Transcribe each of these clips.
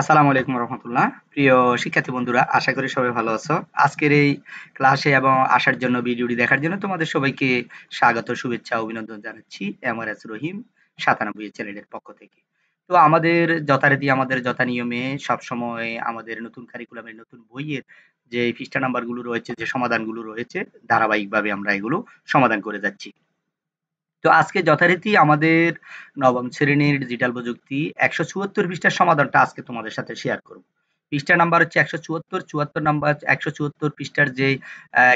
আসসালামু আলাইকুম রহমতুল্লাহ। প্রিয় শিক্ষার্থী বন্ধুরা, আশা করি সবাই ভালো আছো। আজকের এই ক্লাসে এবং আসার জন্য ভিডিওটি দেখার জন্য তোমাদের সবাইকে স্বাগত, শুভেচ্ছা, অভিনন্দন জানাচ্ছি এমআরএস রহিম 97 চ্যানেলের পক্ষ থেকে। তো আমাদের যথারীতি আমাদের যথা নিয়মে সবসময় আমাদের নতুন কারিকুলামের নতুন বইয়ের যে পৃষ্ঠা নাম্বারগুলো রয়েছে, যে সমাধানগুলো রয়েছে, ধারাবাহিকভাবে আমরা এগুলো সমাধান করে যাচ্ছি। তো আজকে যথারীতি আমাদের নবম শ্রেণীর ডিজিটাল প্রযুক্তি ১৭৪ পৃষ্ঠার সমাধানটা আজকে তোমাদের সাথে শেয়ার করব। পৃষ্ঠা নাম্বার হচ্ছে ১৭৪, ৭৪ নাম্বার ১৭৪ পৃষ্ঠার যে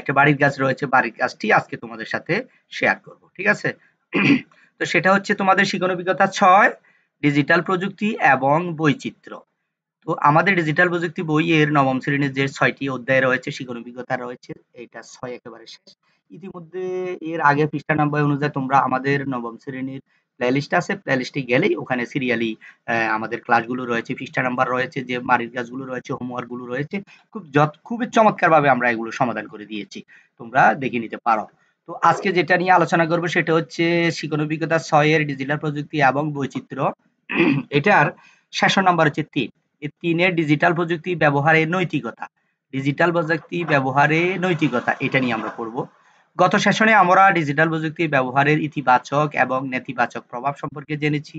একটা বাড়ির কাজ রয়েছে, বাড়ির কাজটি আজকে তোমাদের সাথে শেয়ার করব। ঠিক আছে? তো সেটা হচ্ছে তোমাদের শিখন অভিজ্ঞতা ৬ ডিজিটাল প্রযুক্তি এবং বৈচিত্র্য। তো আমাদের ডিজিটাল প্রযুক্তি বইয়ের নবম শ্রেণীর যে ৬টি অধ্যায় রয়েছে, শিখন অভিজ্ঞতা রয়েছে, এটা ৬ একেবারে শেষ। ইতিমধ্যে এর আগের পৃষ্ঠা নাম্বার অনুযায়ী তোমরা আমাদের নবম শ্রেণীর প্লেলিস্ট আছে, প্লেলিস্টে গেলেই ওখানে সিরিয়ালি আমাদের ক্লাসগুলো রয়েছে, পৃষ্ঠা নাম্বার রয়েছে, যে বাড়ির কাজগুলো রয়েছে, হোমওয়ার্ক গুলো রয়েছে। খুবই চমৎকারভাবে আমরা এগুলো সমাধান করে দিয়েছি। তোমরা দেখে নিতে পারো। তো আজকে যেটা নিয়ে আলোচনা করব সেটা হচ্ছে শিখন অভিজ্ঞতা ৬ এর ডিজিটাল প্রযুক্তি এবং বৈচিত্র্য। এটার সেশন নাম্বার হচ্ছে ৩। এই ৩ এর ডিজিটাল প্রযুক্তি ব্যবহারের নৈতিকতা। ডিজিটাল প্রযুক্তি ব্যবহারে নৈতিকতা, এটা নিয়ে আমরা পড়ব। গত সেশনে আমরা ডিজিটাল প্রযুক্তি ব্যবহারের ইতিবাচক এবং নেতিবাচক প্রভাব সম্পর্কে জেনেছি।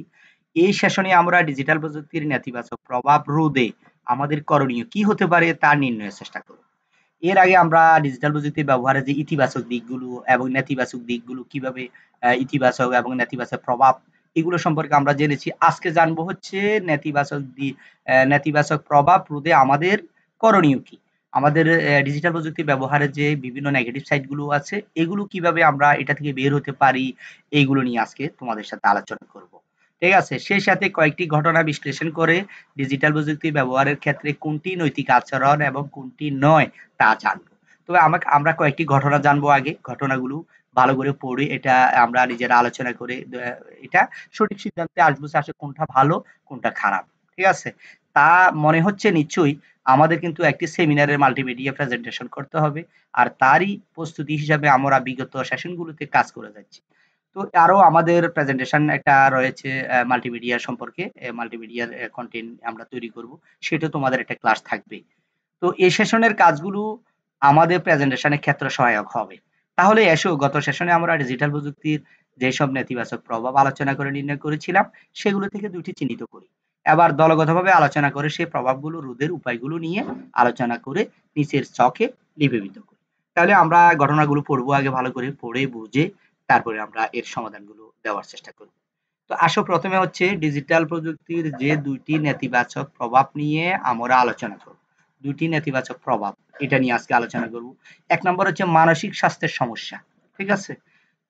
এই সেশনে আমরা ডিজিটাল প্রযুক্তির নেতিবাচক প্রভাব রোধে আমাদের করণীয় কি হতে পারে তা নির্ণয়ের চেষ্টা করব। এর আগে আমরা ডিজিটাল প্রযুক্তি ব্যবহারের যে ইতিবাচক দিকগুলো এবং নেতিবাচক দিকগুলো, কিভাবে ইতিবাচক এবং নেতিবাচক প্রভাব, এগুলো সম্পর্কে আমরা জেনেছি। আজকে জানবো হচ্ছে নেতিবাচক প্রভাব রোধে আমাদের করণীয় কি? আমাদের ডিজিটাল প্রযুক্তি ব্যবহারের যে বিভিন্ন নেগেটিভ সাইড গুলো আছে, এগুলো কিভাবে আমরা এটা থেকে বের হতে পারি, এইগুলো নিয়ে আজকে তোমাদের সাথে আলোচনা করব। ঠিক আছে? সেই সাথে কয়েকটি ঘটনা বিশ্লেষণ করে ডিজিটাল প্রযুক্তি ব্যবহারের ক্ষেত্রে কোনটি নৈতিক আচরণ এবং কোনটি নয় তা জানবো। তবে আমরা কয়েকটি ঘটনা জানবো আগে। ঘটনাগুলো ভালো করে পড়ে এটা আমরা নিজেরা আলোচনা করে এটা সঠিক সিদ্ধান্তে আসবো যে আসলে কোনটা ভালো, কোনটা খারাপ। ঠিক আছে? তা মনে হচ্ছে নিশ্চয়ই আমাদের কিন্তু একটি সেমিনারের মাল্টিমিডিয়া প্রেজেন্টেশন করতে হবে। আর তারই প্রস্তুতি হিসাবে আমরা বিগত সেশনগুলোতে কাজ করে যাচ্ছি। তো আরো আমাদের প্রেজেন্টেশন একটা রয়েছে মাল্টিমিডিয়া সম্পর্কে। মাল্টিমিডিয়ার কনটেন্ট আমরা তৈরি করব। সেটাও তোমাদের একটা ক্লাস থাকবে। তো এই সেশনের কাজগুলো আমাদের প্রেজেন্টেশনের ক্ষেত্রে সহায়ক হবে। তাহলে এসো গত সেশনে আমরা ডিজিটাল প্রযুক্তির যেসব নেতিবাচক প্রভাব আলোচনা করে নির্ণয় করেছিলাম, সেগুলো থেকে ২ টি চিহ্নিত করি। এবার দলগতভাবে আলোচনা করে সেই প্রভাবগুলো রোধের উপায়গুলো নিয়ে আলোচনা করে নিচের ছকে লিপিবদ্ধ করি। তাহলে আমরা ঘটনাগুলো পড়বো আগে, ভালো করে পড়ে বুঝে তারপরে আমরা এর সমাধানগুলো দেওয়ার চেষ্টা করব। তো আসো, প্রথমে হচ্ছে ডিজিটাল প্রযুক্তির যে ২ টি নেতিবাচক প্রভাব নিয়ে আমরা আলোচনা করব। ২ টি নেতিবাচক প্রভাব, এটা নিয়ে আজকে আলোচনা করব। ১ নম্বর হচ্ছে মানসিক স্বাস্থ্যের সমস্যা। ঠিক আছে?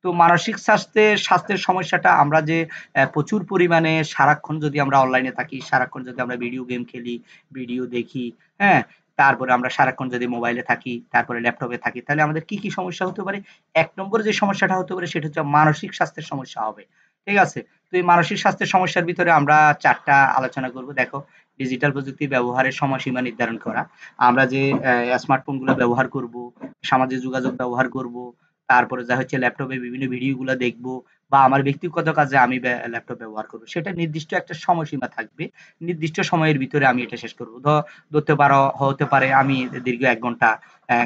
তো মানসিক স্বাস্থ্যের সমস্যাটা আমরা যে প্রচুর পরিমাণে সারাক্ষণ যদি আমরা অনলাইনে থাকি, সারাক্ষণ যদি আমরা ভিডিও গেম খেলি, ভিডিও দেখি, হ্যাঁ? তারপরে আমরা সারাক্ষণ যদি মোবাইলে থাকি, তারপরে ল্যাপটপে থাকি, তাহলে আমাদের কি সমস্যা হতে পারে? ১ নম্বর যে সমস্যাটা হতে পারে সেটা হচ্ছে মানসিক স্বাস্থ্যের সমস্যা হবে। ঠিক আছে? তো এই মানসিক স্বাস্থ্যের সমস্যার ভিতরে আমরা ৪ টা আলোচনা করব। দেখো, ডিজিটাল প্রযুক্তি ব্যবহারের সময়সীমা নির্ধারণ করা। আমরা যে স্মার্টফোনগুলো ব্যবহার করব, সামাজিক যোগাযোগ ব্যবহার করব, তারপরে যা হচ্ছে ল্যাপটপে বিভিন্ন ভিডিওগুলা দেখব, বা আমার ব্যক্তিগত কাজে আমি ল্যাপটপ ব্যবহার করব। সেটা নির্দিষ্ট একটা সময়সীমা থাকবে। নির্দিষ্ট সময়ের ভিতরে আমি এটা শেষ করব। হতে পারে আমি দীর্ঘ ১ ঘন্টা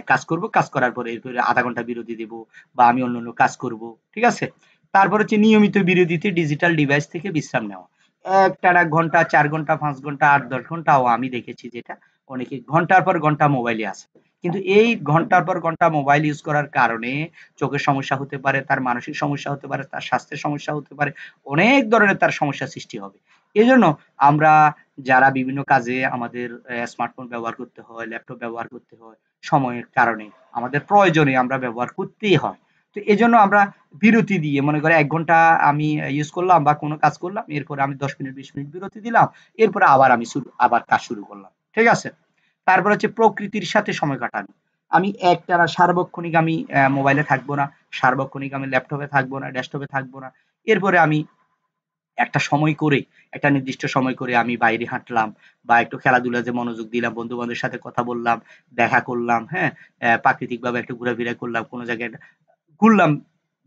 কাজ করব। কাজ করার পরে এরপরে ০.৫ ঘন্টা বিরতি দিব, বা আমি অন্যান্য কাজ করব। ঠিক আছে? তারপর হচ্ছে নিয়মিত বিরতিতে ডিজিটাল ডিভাইস থেকে বিশ্রাম নেওয়া। একটানা ঘন্টা, ৪ ঘন্টা, ৫ ঘন্টা, ৮-১০ ঘন্টাও আমি দেখেছি, যেটা অনেকে ঘন্টার পর ঘন্টা মোবাইলে আছে। কিন্তু এই ঘন্টার পর ঘন্টা মোবাইল ইউজ করার কারণে চোখের সমস্যা হতে পারে, তার মানসিক সমস্যা হতে পারে, তার স্বাস্থ্যের সমস্যা হতে পারে। অনেক ধরনের তার সমস্যার সৃষ্টি হবে। এজন্য আমরা যারা বিভিন্ন কাজে আমাদের স্মার্টফোন ব্যবহার করতে হয়, ল্যাপটপ ব্যবহার করতে হয়, সময়ের কারণে, আমাদের প্রয়োজনে আমরা ব্যবহার করতেই হয়। তো এজন্য আমরা বিরতি দিয়ে, মনে করে ১ ঘন্টা আমি ইউজ করলাম বা কোনো কাজ করলাম, এরপরে আমি ১০ মিনিট ২০ মিনিট বিরতি দিলাম। এরপরে আবার কাজ শুরু করলাম। ঠিক আছে? তারপর হচ্ছে প্রকৃতির সাথে সময় কাটানো। আমি একটানা সার্বক্ষণিক আমি মোবাইলে থাকবো না, সার্বক্ষণিক আমি ল্যাপটপে থাকবো না, ডেস্কটপে থাকবো না। এরপরে আমি একটা সময় করে, একটা নির্দিষ্ট সময় করে আমি বাইরে হাঁটলাম, বা একটু খেলাধুলায় যে মনোযোগ দিলাম, বন্ধু-বান্ধবের সাথে কথা বললাম, দেখা করলাম, হ্যাঁ? প্রাকৃতিকভাবে একটু ঘোরাফেরা করলাম, কোন জায়গায় ঘুরলাম,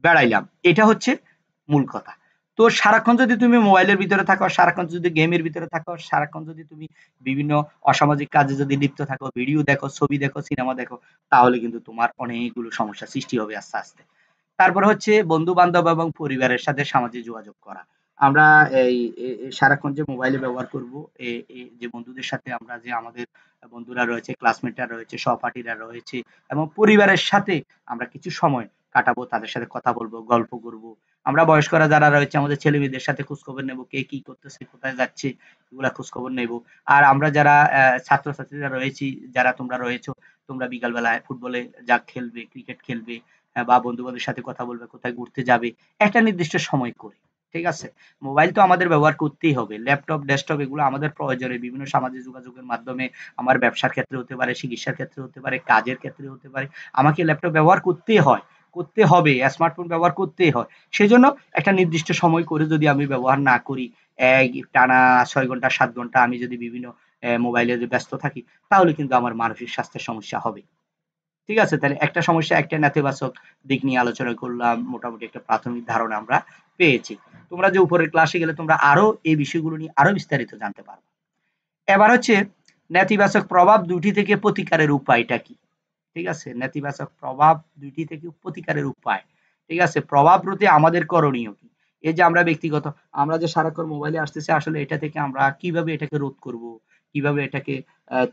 বেড়াইলাম। এটা হচ্ছে মূল কথা। তো সারাক্ষণ যদি তুমি মোবাইলের ভিতরে থাকো, সারাক্ষণ যদি গেমের ভিতরে থাকো, সারাক্ষণ যদি তুমি বিভিন্ন অসামাজিক কাজে যদি লিপ্ত থাকো, ভিডিও দেখো, ছবি দেখো, সিনেমা দেখো, তাহলে কিন্তু তোমার অনেকগুলো সমস্যা সৃষ্টি হবে আস্তে, আস্তে। তারপরে হচ্ছে বন্ধু-বান্ধব এবং পরিবারের সাথে সামাজিক যোগাযোগ করা। আমরা এই সারাক্ষণ যে মোবাইলে ব্যবহার করব, যে বন্ধুদের সাথে আমরা যে আমাদের বন্ধুরা রয়েছে, ক্লাসমেটরা রয়েছে, সহপাঠীরা রয়েছে এবং পরিবারের সাথে আমরা কিছু সময় কাটাবো, তাদের সাথে কথা বলবো, গল্প করব। আমরা বয়স্করা যারা রয়েছে আমাদের ছেলেমেয়েদের সাথে খোঁজখবর নেব, কে কি করতেছে, কোথায় যাচ্ছে, এগুলা খোঁজখবর নেব। আর আমরা যারা ছাত্রছাত্রীরা রয়েছি, যারা তোমরা রয়েছো, তোমরা বিকাল বেলায় ফুটবলে যা খেলবে, ক্রিকেট খেলবে, বা বন্ধু-বান্ধবের সাথে কথা বলবে, কোথায় ঘুরতে যাবে, একটা নির্দিষ্ট সময় করে। ঠিক আছে? মোবাইল তো আমাদের ব্যবহার করতেই হবে। ল্যাপটপ, ডেস্কটপ এগুলো আমাদের প্রয়োজনে বিভিন্ন সামাজিক যোগাযোগের মাধ্যমে আমার ব্যবসার ক্ষেত্রে হতে পারে, চিকিৎসার ক্ষেত্রে হতে পারে, কাজের ক্ষেত্রে হতে পারে। আমাকে ল্যাপটপ ব্যবহার করতেই হয়, করতে হবে, স্মার্টফোন ব্যবহার করতেই হয়। সেজন্য একটা নির্দিষ্ট সময় করে যদি আমি ব্যবহার না করি, টানা ৬ ঘন্টা ৭ ঘন্টা আমি যদি বিভিন্ন মোবাইলে ব্যস্ত থাকি, তাহলে কিন্তু আমার মানসিক স্বাস্থ্যের সমস্যা হবে। ঠিক আছে? তাহলে একটা সমস্যা, একটা নেতিবাচক দিক নিয়ে আলোচনা করলাম। মোটামুটি একটা প্রাথমিক ধারণা আমরা পেয়েছি। তোমরা যে উপরের ক্লাসে গেলে তোমরা আরো এই বিষয়গুলো নিয়ে আরো বিস্তারিত জানতে পারবে। এবার হচ্ছে নেতিবাচক প্রভাব ২ টি থেকে প্রতিকারের উপায়টা কি? ঠিক আছে? নেতিবাচক প্রভাব ২ টি থেকে প্রতিকারের উপায়। ঠিক আছে? প্রভাব রোধে আমাদের করণীয় কি? এই যে আমরা ব্যক্তিগত আমরা যে সারাক্ষণ মোবাইলে আসতেছি, আসলে এটা থেকে আমরা কিভাবে এটাকে রোধ করব? কিভাবে এটাকে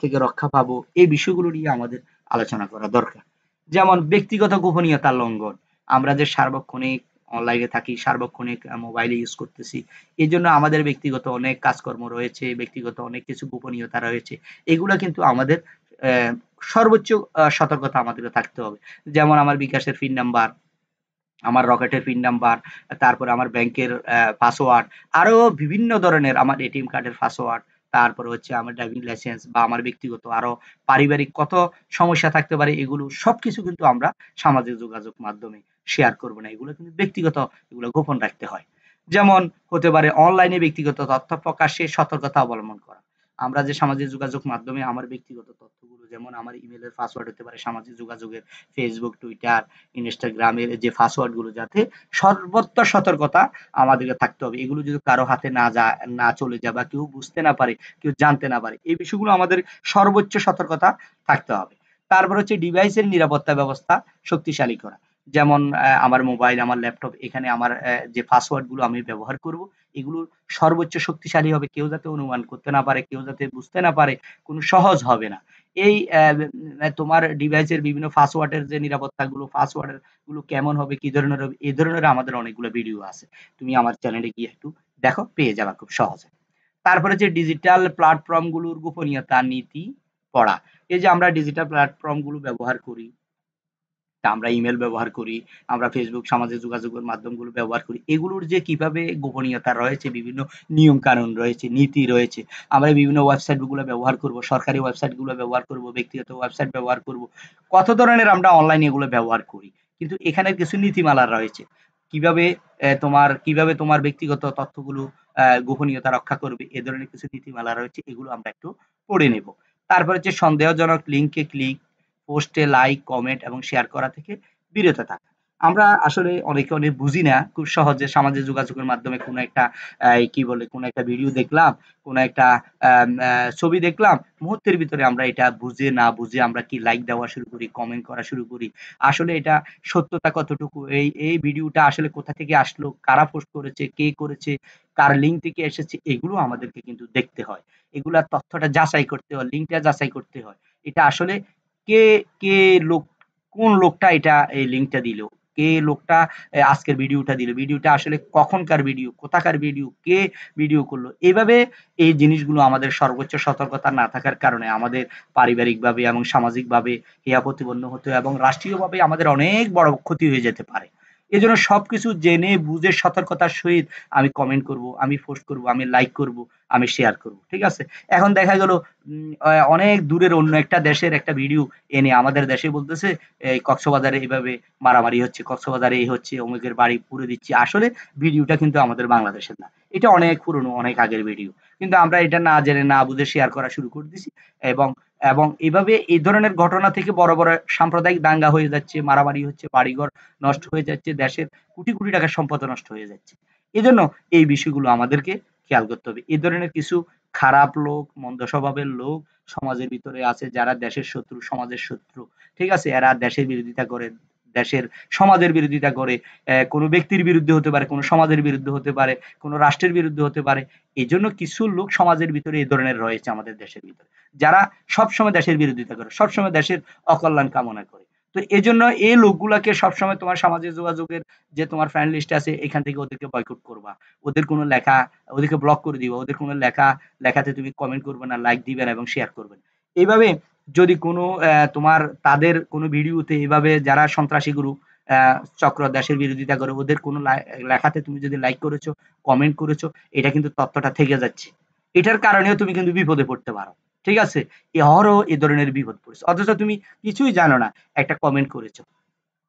থেকে রক্ষা পাবো? এই বিষয়গুলো নিয়ে আমাদের আলোচনা করা দরকার। যেমন ব্যক্তিগত গোপনীয়তা লঙ্ঘন। আমরা যে সার্বক্ষণিক অনলাইনে থাকি, সার্বক্ষণিক মোবাইল ইউজ করতেছি। এজন্য আমাদের ব্যক্তিগত অনেক কাজকর্ম রয়েছে, ব্যক্তিগত অনেক কিছু গোপনীয়তা রয়েছে। এগুলা কিন্তু আমাদের অ্যা সর্বোচ্চ সতর্কতা আমাদেরকে থাকতে হবে। যেমন আমার বিকাশের পিন নাম্বার, আমার রকেটের পিন নাম্বার, তারপরে আমার ব্যাংকের পাসওয়ার্ড, আরো বিভিন্ন ধরনের আমার এটিএম কার্ডের পাসওয়ার্ড, তারপরে হচ্ছে আমার ড্রাইভিং লাইসেন্স বা আমার ব্যক্তিগত আরো পারিবারিক কত সমস্যা থাকতে পারে, এগুলো সবকিছু কিন্তু আমরা সামাজিক যোগাযোগ মাধ্যমে শেয়ার করব না। এগুলো কিন্তু ব্যক্তিগত, এগুলো গোপন রাখতে হয়। যেমন হতে পারে অনলাইনে ব্যক্তিগত তথ্য প্রকাশে সতর্কতা অবলম্বন করা। আমরা যে সামাজিক যোগাযোগ মাধ্যমে আমার ব্যক্তিগত তথ্যগুলো, যেমন আমার ইমেইলের পাসওয়ার্ড হতে পারে সামাজিক যোগাযোগের, Facebook, Twitter, ইনস্টাগ্রামের যে পাসওয়ার্ড গুলো, যাতে সর্বোচ্চ সতর্কতা আমাদেরকে থাকতে হবে। এগুলো যদি কারো হাতে না চলে যায় বা কেউ বুঝতে না পারে, কেউ জানতে না পারে, এই বিষয়গুলো আমাদের সর্বোচ্চ সতর্কতা থাকতে হবে। তারপর হচ্ছে ডিভাইসের নিরাপত্তা ব্যবস্থা শক্তিশালী করা। যেমন আমার মোবাইল, আমার ল্যাপটপ, এখানে আমার যে পাসওয়ার্ড গুলো আমি ব্যবহার করব, এগুলো সর্বোচ্চ শক্তিশালী হবে। কেউ যাতে অনুমান করতে না পারে, কেউ যাতে বুঝতে না পারে, কোনো সহজ হবে না। এই তোমার ডিভাইসের বিভিন্ন পাসওয়ার্ডের যে নিরাপত্তাগুলো, পাসওয়ার্ডের গুলো কেমন হবে, কি ধরনের হবে, এই ধরনের আমাদের অনেকগুলো ভিডিও আছে। তুমি আমার চ্যানেলে গিয়ে একটু দেখো, পেয়ে যাবা খুব সহজে। তারপরে যে ডিজিটাল প্ল্যাটফর্ম গুলোর গোপনীয়তা নীতি পড়া। এই যে আমরা ডিজিটাল প্ল্যাটফর্ম গুলো ব্যবহার করি, তা আমরা ইমেল ব্যবহার করি, আমরা Facebook সামাজিক যোগাযোগের মাধ্যমগুলো ব্যবহার করি। এগুলোর যে কিভাবে গোপনীয়তা রয়েছে, বিভিন্ন নিয়ম কানুন রয়েছে, নীতি রয়েছে। আমরা বিভিন্ন ওয়েবসাইট গুলো ব্যবহার করব, সরকারি ওয়েবসাইট গুলো ব্যবহার করব, ব্যক্তিগত ওয়েবসাইট ব্যবহার করব। কত ধরনের আমরা অনলাইনে এগুলো ব্যবহার করি। কিন্তু এখানে কিছু নীতিমালা রয়েছে। কিভাবে কিভাবে তোমার ব্যক্তিগত তথ্যগুলো গোপনীয়তা রক্ষা করবে, এ ধরনের কিছু নীতিমালা রয়েছে। এগুলো আমরা একটু পড়ে নেব। তারপর হচ্ছে সন্দেহজনক লিঙ্কে ক্লিক, পোস্টে লাইক, কমেন্ট এবং শেয়ার করা থেকে বিরত থাকা। আমরা আসলে অনেকে অনেক বুঝি না। খুব সহজে সামাজিক যোগাযোগের মাধ্যমে কোনো একটা কি বলে, কোনো একটা ভিডিও দেখলাম, কোনো একটা আম আ ছবি দেখলাম। মুহূর্তের ভিতরে আমরা এটা বুঝে না বুঝে আমরা কি লাইক দেওয়া শুরু করি, কমেন্ট করা শুরু করি। আসলে এটা সত্যতা কতটুকু, এই ভিডিওটা আসলে কোথা থেকে আসলো, কারা পোস্ট করেছে, কে করেছে, কার লিঙ্ক থেকে এসেছে, এগুলো আমাদেরকে কিন্তু দেখতে হয়। এগুলার তথ্যটা যাচাই করতে হয়, লিঙ্কটা যাচাই করতে হয়। এটা আসলে কে, কে লোক, কোন লোকটা এটা এই লিঙ্কটা দিল? কে লোকটা আজকের ভিডিওটা দিল? ভিডিওটা আসলে কখনকার ভিডিও, কোথাকার ভিডিও, কে ভিডিও করলো? এভাবে এই জিনিসগুলো আমাদের সর্বোচ্চ সতর্কতা না থাকার কারণে আমাদের পারিবারিকভাবে এবং সামাজিকভাবে হেয় প্রতিপন্ন হতে হয় এবং রাষ্ট্রীয়ভাবে আমাদের অনেক বড় ক্ষতি হয়ে যেতে পারে। এজন্য সবকিছু জেনে বুঝে সতর্কতার সহিত আমি কমেন্ট করব, আমি পোস্ট করব, আমি লাইক করব, আমি শেয়ার করব। ঠিক আছে? এখন দেখা গেল অনেক দূরের অন্য একটা দেশের একটা ভিডিও এনে আমাদের দেশে বলতেছে, এই কক্সবাজারে এভাবে মারামারি হচ্ছে, কক্সবাজারে এই হচ্ছে, অমুকের বাড়ি পুড়ে দিচ্ছি। আসলে ভিডিওটা কিন্তু আমাদের বাংলাদেশের না। এটা অনেক পুরনো, অনেক আগের ভিডিও। কিন্তু আমরা এটা না জেনে না বুঝে শেয়ার করা শুরু করে দিছি এবং এভাবে এই ধরনের ঘটনা থেকে বড়, বড় সাম্প্রদায়িক দাঙ্গা হয়ে যাচ্ছে, মারামারি হচ্ছে, বাড়িঘর নষ্ট হয়ে যাচ্ছে, দেশের কোটি, কোটি টাকার সম্পদ নষ্ট হয়ে যাচ্ছে। এজন্য এই বিষয়গুলো আমাদেরকে খেয়াল করতে হবে। এ ধরনের কিছু খারাপ লোক, মন্দ স্বভাবের লোক সমাজের ভিতরে আছে যারা দেশের শত্রু, সমাজের শত্রু। ঠিক আছে? এরা দেশের বিরোধিতা করে, দেশের সমাজের বিরোধিতা করে, কোনো ব্যক্তির বিরুদ্ধে হতে পারে, কোনো সমাজের বিরুদ্ধে হতে পারে, কোনো রাষ্ট্রের বিরুদ্ধে হতে পারে। এজন্য কিছু লোক সমাজের ভিতরে এই ধরনের রয়েছে আমাদের দেশের ভিতরে। যারা সবসময় দেশের বিরোধিতা করে, সবসময় দেশের অকল্যাণ কামনা করে। তো এজন্য এই লোকগুলাকে সবসময় তোমার সামাজিক যোগাযোগের যে তোমার ফ্রেন্ড লিস্ট আছে এখান থেকে ওদেরকে বয়কট করবা। ওদের কোনো লেখা ওদেরকে ব্লক করে দিবা। ওদের কোনো লেখাতে তুমি কমেন্ট করবে না, লাইক দিবে না এবং শেয়ার করবে না। এইভাবে যদি কোনো তোমার তাদের কোনো ভিডিওতে এভাবে যারা সন্ত্রাসী গ্রুপ চক্র দেশের বিরোধিতা করে ওদের কোনো লেখাতে তুমি যদি লাইক করেছো, কমেন্ট করেছো, এটা কিন্তু তথ্যটা থেকে যাচ্ছে। এটার কারণেও তুমি কিন্তু বিপদে পড়তে পারো। ঠিক আছে? অহরহ এ ধরনের বিপদ পড়েছে। অথচ তুমি কিছুই জানো না। একটা কমেন্ট করেছো।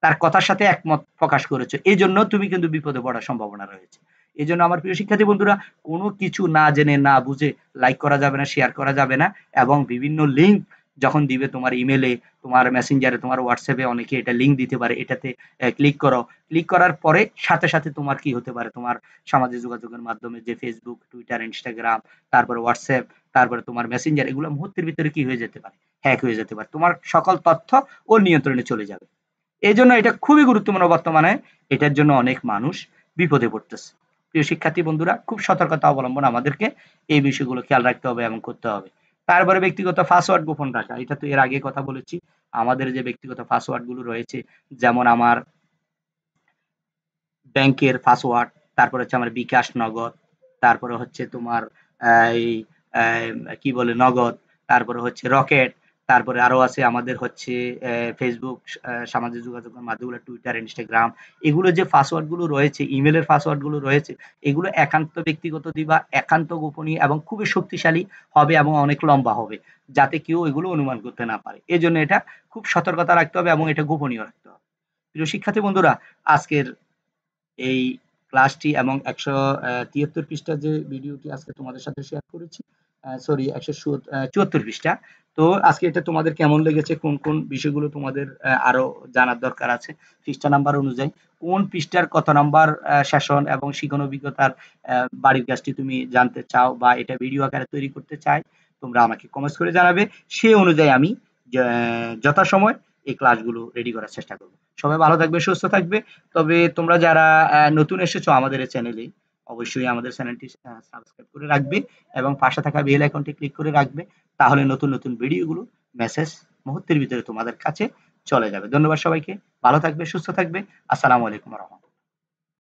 তার কথার সাথে একমত প্রকাশ করেছো। এজন্য তুমি কিন্তু বিপদে পড়ার সম্ভাবনা রয়েছে। এজন্য আমার প্রিয় শিক্ষার্থী বন্ধুরা কোনো কিছু না জেনে না বুঝে লাইক করা যাবে না, শেয়ার করা যাবে না এবং বিভিন্ন লিঙ্ক যখন দিবে তোমার ইমেইলে, তোমার মেসেঞ্জারে, তোমার হোয়াটসঅ্যাপে অনেকে এটা লিঙ্ক দিতে পারে। এটাতে ক্লিক করো। ক্লিক করার পরে সাথে, সাথে তোমার কি হতে পারে? তোমার সামাজিক যোগাযোগের মাধ্যমে যে Facebook, Twitter, Instagram, তারপরে WhatsApp, তারপরে তোমার মেসেঞ্জার এগুলো মুহূর্তের ভিতরে কি হয়ে যেতে পারে? হ্যাক হয়ে যেতে পারে। তোমার সকল তথ্য ওর নিয়ন্ত্রণে চলে যাবে। এজন্য এটা খুবই গুরুত্বপূর্ণ বর্তমানে। এটার জন্য অনেক মানুষ বিপদে পড়তেছে। প্রিয় শিক্ষার্থী বন্ধুরা খুব সতর্কতা অবলম্বন আমাদেরকে এই বিষয়গুলো খেয়াল রাখতে হবে এবং করতে হবে। তারপরে ব্যক্তিগত পাসওয়ার্ড গোপন রাখা। এটা তো এর আগে কথা বলেছি। আমাদের যে ব্যক্তিগত পাসওয়ার্ড গুলো রয়েছে যেমন আমার ব্যাংকের পাসওয়ার্ড, তারপরে হচ্ছে আমার বিকাশ নগদ, তারপরে হচ্ছে তোমার এই কি বলে নগদ, তারপরে হচ্ছে রকেট, তারপরে আরো আছে আমাদের হচ্ছে ফেসবুক, সামাজিক যোগাযোগের মাধ্যমগুলো টুইটার, ইনস্টাগ্রাম, এগুলো যে পাসওয়ার্ড গুলো রয়েছে, ইমেলের পাসওয়ার্ড গুলো রয়েছে, এগুলো একান্ত ব্যক্তিগত দিবা, একান্ত গোপনীয় এবং খুবই শক্তিশালী হবে এবং অনেক লম্বা হবে, যাতে কেউ এগুলো অনুমান করতে না পারে। এজন্য এটা খুব সতর্কতা রাখতে হবে এবং এটা গোপনীয় রাখতে হবে। প্রিয় শিক্ষার্থী বন্ধুরা, আজকের এই ক্লাসটি এবং ১৭৩ পৃষ্ঠার যে ভিডিওটি আজকে তোমাদের সাথে শেয়ার করেছি, সরি ১৭৪ পৃষ্ঠা। তো আজকে এটা তোমাদের কেমন লেগেছে? কোন, কোন বিষয়গুলো তোমাদের আরো জানার দরকার আছে? পৃষ্ঠা নাম্বার অনুযায়ী কোন পৃষ্ঠার কত নাম্বার সেশন এবং শিখন অভিজ্ঞতার বাড়ির কাজটি তুমি জানতে চাও বা এটা ভিডিও আকারে তৈরি করতে চাই, তোমরা আমাকে কমেন্টস করে জানাবে। সেই অনুযায়ী আমি যথাসময় এই ক্লাসগুলো রেডি করার চেষ্টা করব। সবাই ভালো থাকবে, সুস্থ থাকবে। তবে তোমরা যারা নতুন এসেছো আমাদের এই চ্যানেলে, অবশ্যই আমাদের চ্যানেলটি সাবস্ক্রাইব করে রাখবে এবং পাশে থাকা বেল আইকনটি ক্লিক করে রাখবে। তাহলে নতুন, নতুন ভিডিওগুলো মেসেজ মুহূর্তের ভিতরে তোমাদের কাছে চলে যাবে। ধন্যবাদ সবাইকে। ভালো থাকবে, সুস্থ থাকবে। আসসালামু আলাইকুম ওয়া রাহমাতুল্লাহ।